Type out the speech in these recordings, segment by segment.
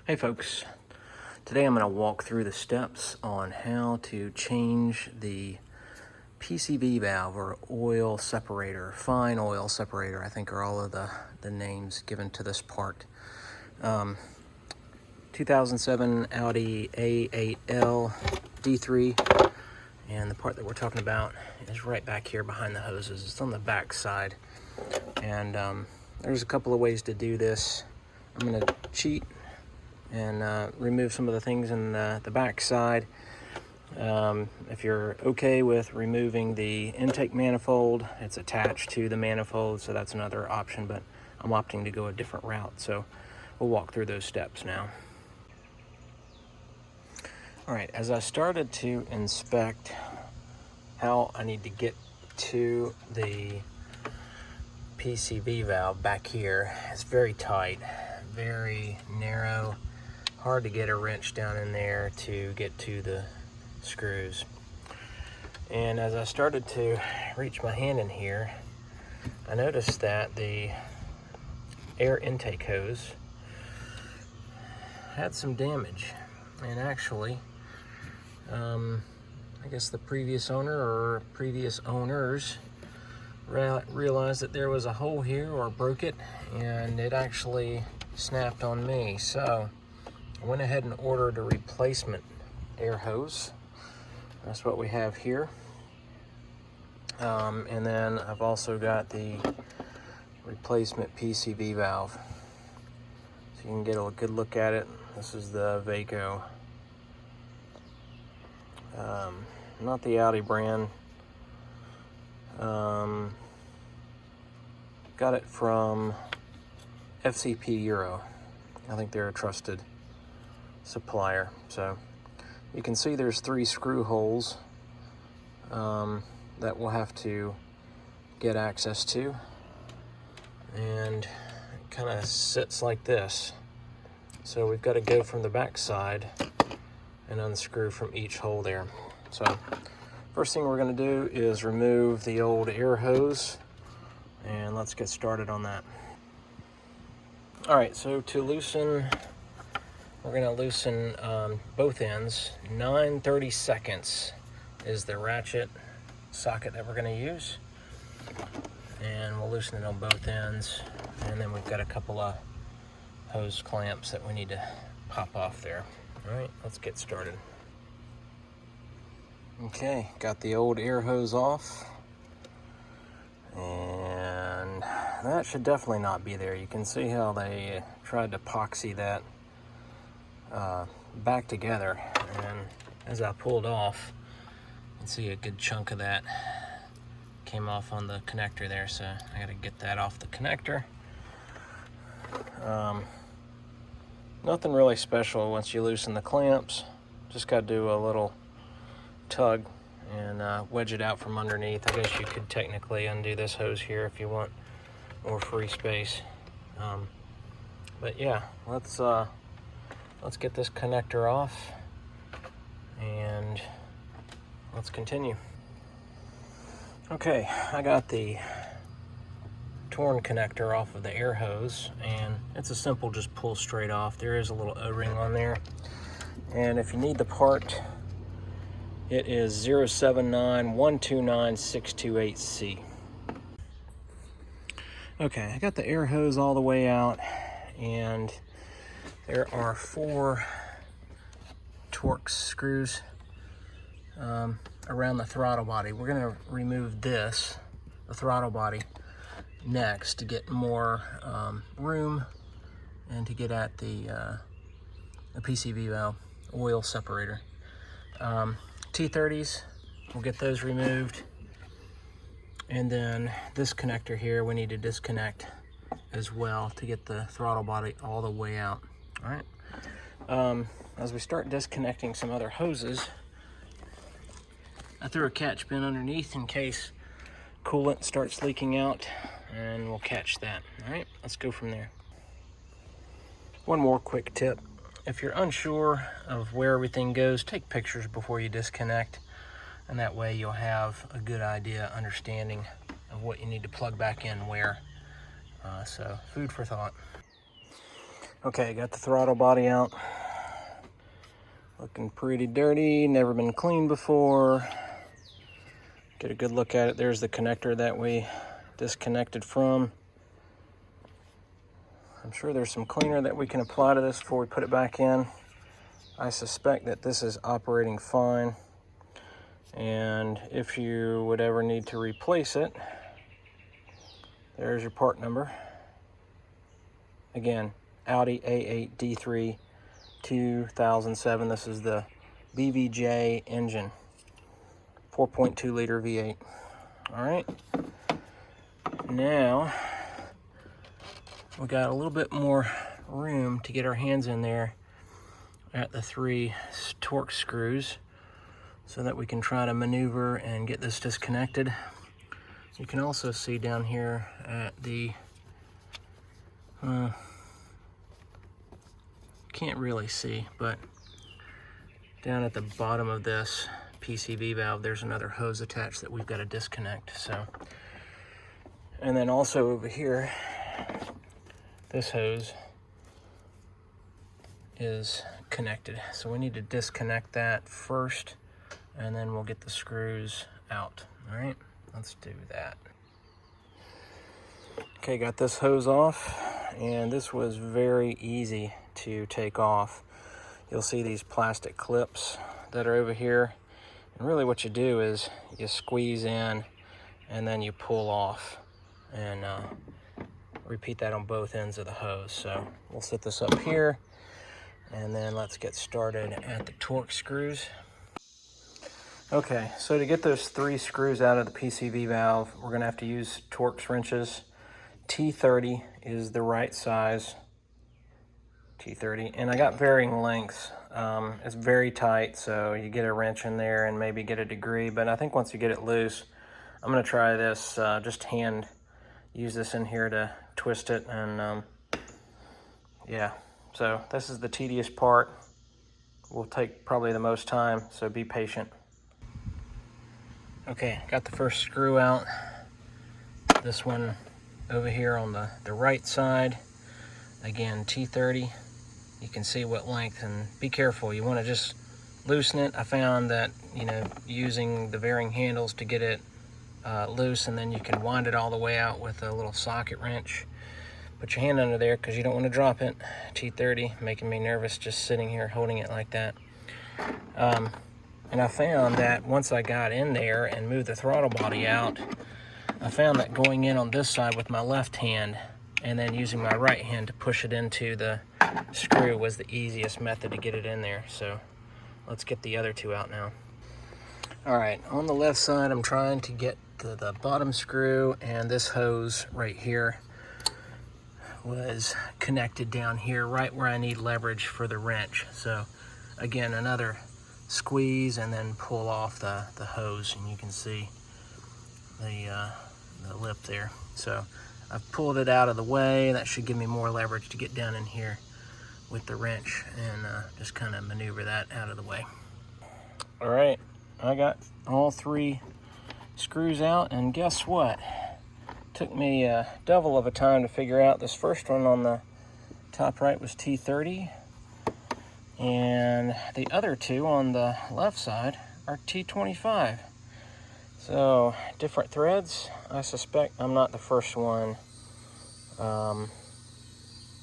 Hey folks, today I'm going to walk through the steps on how to change the PCV valve or oil separator, fine oil separator, I think are all of the names given to this part. 2007 Audi A8L D3, and the part that we're talking about is right back here behind the hoses. It's on the back side, and there's a couple of ways to do this. I'm going to cheat and remove some of the things in the back side. If you're okay with removing the intake manifold, it's attached to the manifold, so that's another option, but I'm opting to go a different route, so we'll walk through those steps now. All right, as I started to inspect how I need to get to the PCV valve back here, it's very tight, very narrow, hard to get a wrench down in there to get to the screws. And as I started to reach my hand in here, I noticed that the air intake hose had some damage. And actually, I guess the previous owner or previous owners realized that there was a hole here or broke it, and it actually snapped on me. So I went ahead and ordered a replacement air hose. That's what we have here. And then I've also got the replacement PCV valve. So you can get a good look at it. This is the Vaco. Not the Audi brand. Got it from FCP Euro. I think they're a trusted supplier. So you can see there's 3 screw holes that we'll have to get access to, and it kind of sits like this. So we've got to go from the back side and unscrew from each hole there. So first thing we're going to do is remove the old air hose, and let's get started on that. All right, so to loosen, we're going to loosen both ends. 9/32 is the ratchet socket that we're going to use, and we'll loosen it on both ends. And then we've got a couple of hose clamps that we need to pop off there. All right, let's get started. Okay, got the old air hose off, and that should definitely not be there. You can see how they tried to epoxy that back together, and as I pulled off, you can see a good chunk of that came off on the connector there, so I gotta get that off the connector. Nothing really special once you loosen the clamps. Just gotta do a little tug and wedge it out from underneath. I guess you could technically undo this hose here if you want more free space. But yeah, let's get this connector off and let's continue. Okay, I got the torn connector off of the air hose, and it's a simple just pull straight off. There is a little O-ring on there, and if you need the part, it is 079129628C. Okay, I got the air hose all the way out, and there are 4 Torx screws around the throttle body. We're going to remove the throttle body, next to get more room and to get at the PCV valve oil separator. T30s, we'll get those removed, and then this connector here we need to disconnect as well to get the throttle body all the way out. All right, as we start disconnecting some other hoses, I threw a catch pin underneath in case coolant starts leaking out, and we'll catch that. All right, let's go from there. One more quick tip. If you're unsure of where everything goes, take pictures before you disconnect, and that way you'll have a good idea, understanding of what you need to plug back in where. So food for thought. Okay, got the throttle body out. Looking pretty dirty, never been cleaned before. Get a good look at it. There's the connector that we disconnected from. I'm sure there's some cleaner that we can apply to this before we put it back in. I suspect that this is operating fine. And if you would ever need to replace it, there's your part number. Again, Audi A8 D3 2007. This is the BVJ engine, 4.2 liter V8. All right. Now we got a little bit more room to get our hands in there at the 3 torque screws so that we can try to maneuver and get this disconnected. You can also see down here at the can't really see, but down at the bottom of this PCV valve, there's another hose attached that we've got to disconnect. So, and then also over here, this hose is connected. So we need to disconnect that first, and then we'll get the screws out. All right, let's do that. Okay, got this hose off, and this was very easy to take off. You'll see these plastic clips that are over here, and really what you do is you squeeze in and then you pull off, and repeat that on both ends of the hose. So we'll set this up here, and then let's get started at the torque screws. Okay, so to get those 3 screws out of the PCV valve, we're gonna have to use Torx wrenches. T30 is the right size, T30, and I got varying lengths. It's very tight, so you get a wrench in there and maybe get a degree, but I think once you get it loose, I'm gonna try this, just use this in here to twist it, and yeah. So this is the tedious part. Will take probably the most time, so be patient. Okay, got the first screw out. This one over here on the right side. Again, T30. You can see what length, and be careful. You want to just loosen it. I found that, you know, using the varying handles to get it loose, and then you can wind it all the way out with a little socket wrench. Put your hand under there because you don't want to drop it. T30, making me nervous just sitting here holding it like that. And I found that once I got in there and moved the throttle body out, I found that going in on this side with my left hand and then using my right hand to push it into the screw was the easiest method to get it in there. So let's get the other 2 out now. All right, on the left side, I'm trying to get to the bottom screw, and this hose right here was connected down here right where I need leverage for the wrench. So again, another squeeze and then pull off the hose, and you can see the lip there. So I've pulled it out of the way. That should give me more leverage to get down in here with the wrench and just kind of maneuver that out of the way. All right, I got all 3 screws out, and guess what? Took me double of a time to figure out. This first one on the top right was T30, and the other 2 on the left side are T25. So different threads. I suspect I'm not the first one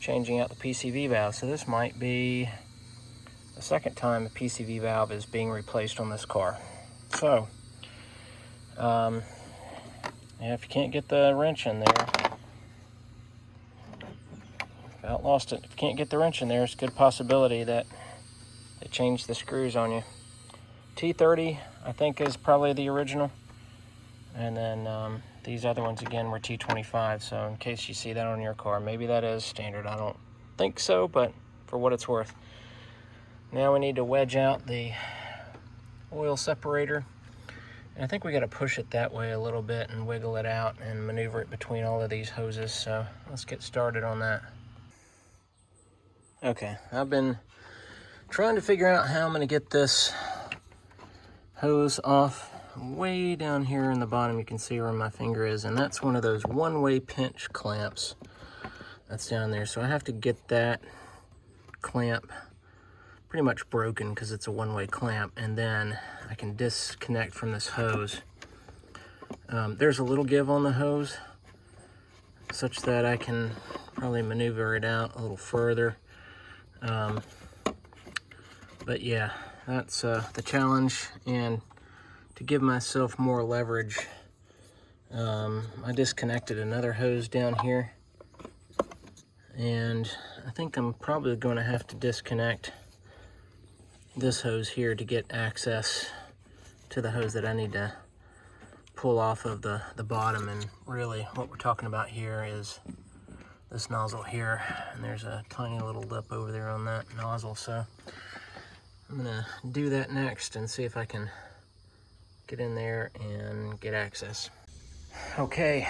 changing out the PCV valve, so this might be the second time the PCV valve is being replaced on this car. So yeah, if you can't get the wrench in there, about lost it. If you can't get the wrench in there, it's a good possibility that they changed the screws on you. T30, I think, is probably the original. And then these other ones, again, were T25. So in case you see that on your car, maybe that is standard. I don't think so, but for what it's worth. Now we need to wedge out the oil separator. And I think we got to push it that way a little bit and wiggle it out and maneuver it between all of these hoses. So let's get started on that. Okay, I've been trying to figure out how I'm going to get this hose off way down here in the bottom. You can see where my finger is, and that's one of those one-way pinch clamps that's down there. So I have to get that clamp pretty much broken because it's a one-way clamp, and then I can disconnect from this hose. There's a little give on the hose such that I can probably maneuver it out a little further. But yeah, that's the challenge, and to give myself more leverage, I disconnected another hose down here, and I think I'm probably going to have to disconnect this hose here to get access to the hose that I need to pull off of the bottom. And really what we're talking about here is this nozzle here, and there's a tiny little lip over there on that nozzle. So I'm gonna do that next and see if I can get in there and get access. Okay,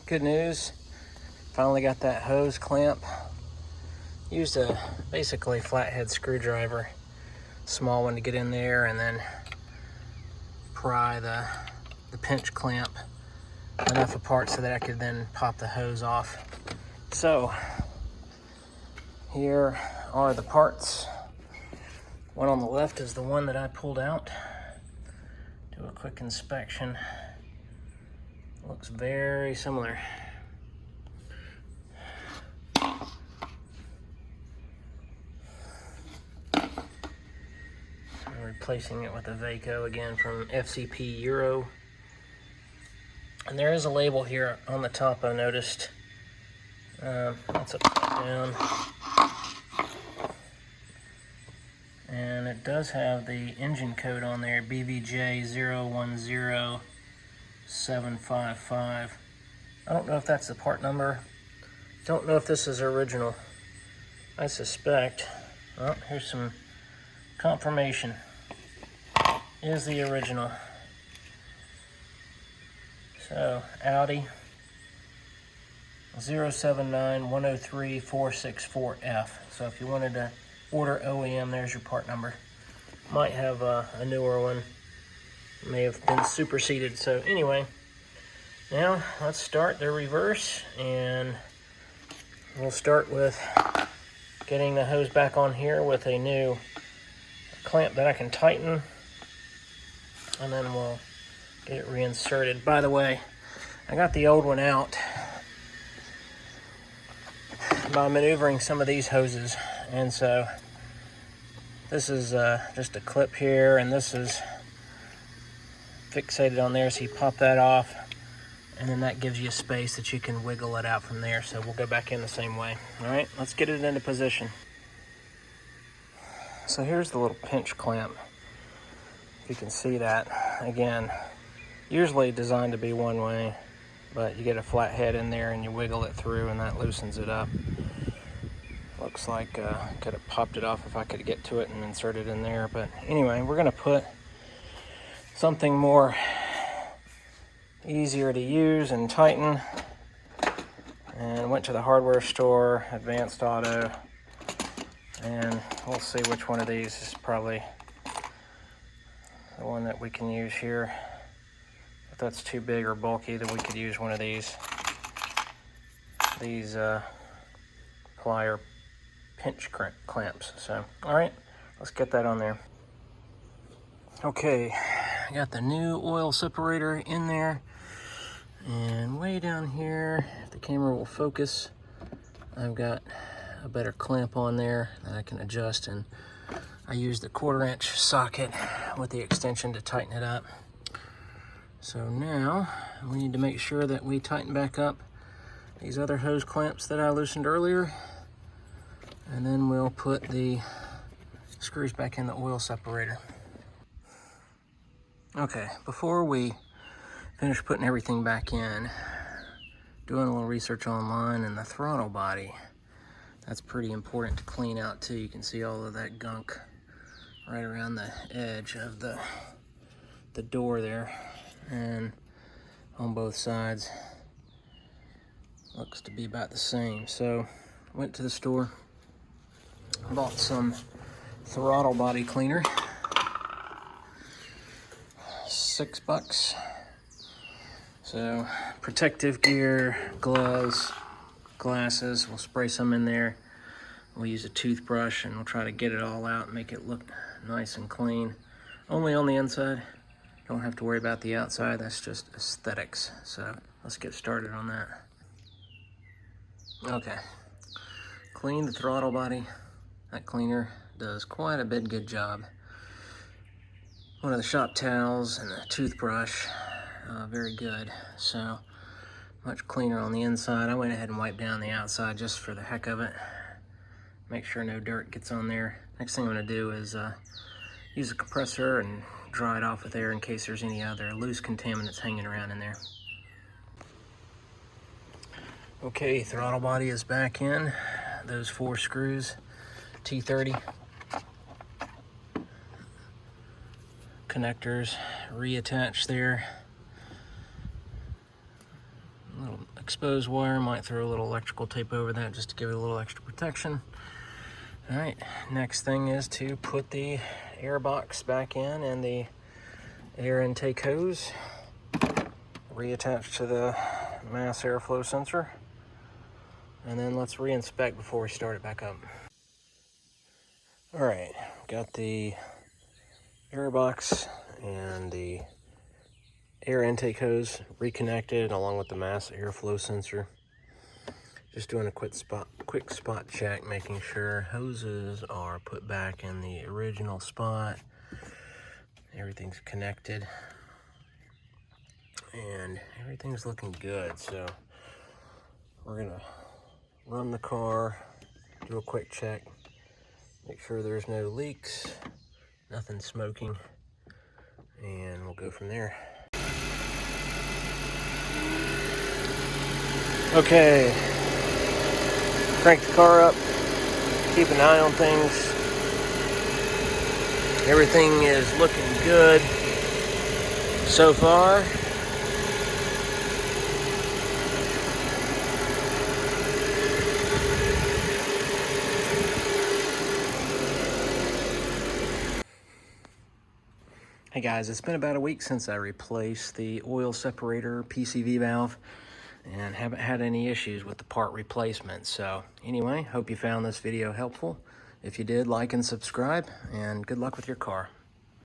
good news. Finally got that hose clamp. Used a basically flathead screwdriver, small one, to get in there and then pry the pinch clamp enough apart so that I could then pop the hose off. So here are the parts. One on the left is the one that I pulled out. Do a quick inspection. Looks very similar. I'm replacing it with a Vaco again from FCP Euro. And there is a label here on the top I noticed. That's upside down. And it does have the engine code on there, BVJ010755. I don't know if that's the part number. Don't know if this is original. I suspect, well, here's some confirmation. Is the original. So, Audi 079103464F. So if you wanted to order OEM, there's your part number. Might have a newer one. May have been superseded. So anyway, now let's start the reverse, and we'll start with getting the hose back on here with a new clamp that I can tighten, and then we'll get it reinserted. By the way, I got the old one out by maneuvering some of these hoses, and so this is just a clip here, and this is fixated on there, so you pop that off, and then that gives you a space that you can wiggle it out from there. So we'll go back in the same way. All right, let's get it into position. So here's the little pinch clamp. If you can see that, again, usually designed to be one way, but you get a flat head in there and you wiggle it through, and that loosens it up. Looks like I could have popped it off if I could get to it and insert it in there. But anyway, we're going to put something more easier to use and tighten. And went to the hardware store, Advanced Auto, and we'll see which one of these is probably the one that we can use here. If that's too big or bulky, then we could use one of these plier pinch clamps. So, all right, let's get that on there. Okay, I got the new oil separator in there, and way down here, if the camera will focus, I've got a better clamp on there that I can adjust, and I use the 1/4-inch socket with the extension to tighten it up. So now we need to make sure that we tighten back up these other hose clamps that I loosened earlier, and then we'll put the screws back in the oil separator. Okay, before we finish putting everything back in, doing a little research online, and the throttle body, that's pretty important to clean out too. You can see all of that gunk right around the edge of the door there, and on both sides looks to be about the same. So went to the store, bought some throttle body cleaner, $6. So protective gear, gloves, glasses, we'll spray some in there. We'll use a toothbrush and we'll try to get it all out and make it look nice and clean. Only on the inside. Don't have to worry about the outside. That's just aesthetics. So let's get started on that. Okay. Clean the throttle body. That cleaner does quite a bit good job. One of the shop towels and the toothbrush, very good. So much cleaner on the inside. I went ahead and wiped down the outside just for the heck of it. Make sure no dirt gets on there. Next thing I'm going to do is use a compressor and dry it off with air in case there's any other loose contaminants hanging around in there. Okay, throttle body is back in. Those 4 screws, T30 connectors reattached there. A little exposed wire, might throw a little electrical tape over that just to give it a little extra protection. All right, next thing is to put the air box back in and the air intake hose reattached to the mass airflow sensor. And then let's re-inspect before we start it back up. All right, got the air box and the air intake hose reconnected along with the mass airflow sensor. Just doing a quick spot check, making sure hoses are put back in the original spot. Everything's connected and everything's looking good. So we're gonna run the car, do a quick check, make sure there's no leaks, nothing smoking, and we'll go from there. Okay, crank the car up, keep an eye on things. Everything is looking good so far. Hey guys, it's been about a week since I replaced the oil separator PCV valve and haven't had any issues with the part replacement. So anyway, hope you found this video helpful. If you did, like and subscribe, and good luck with your car.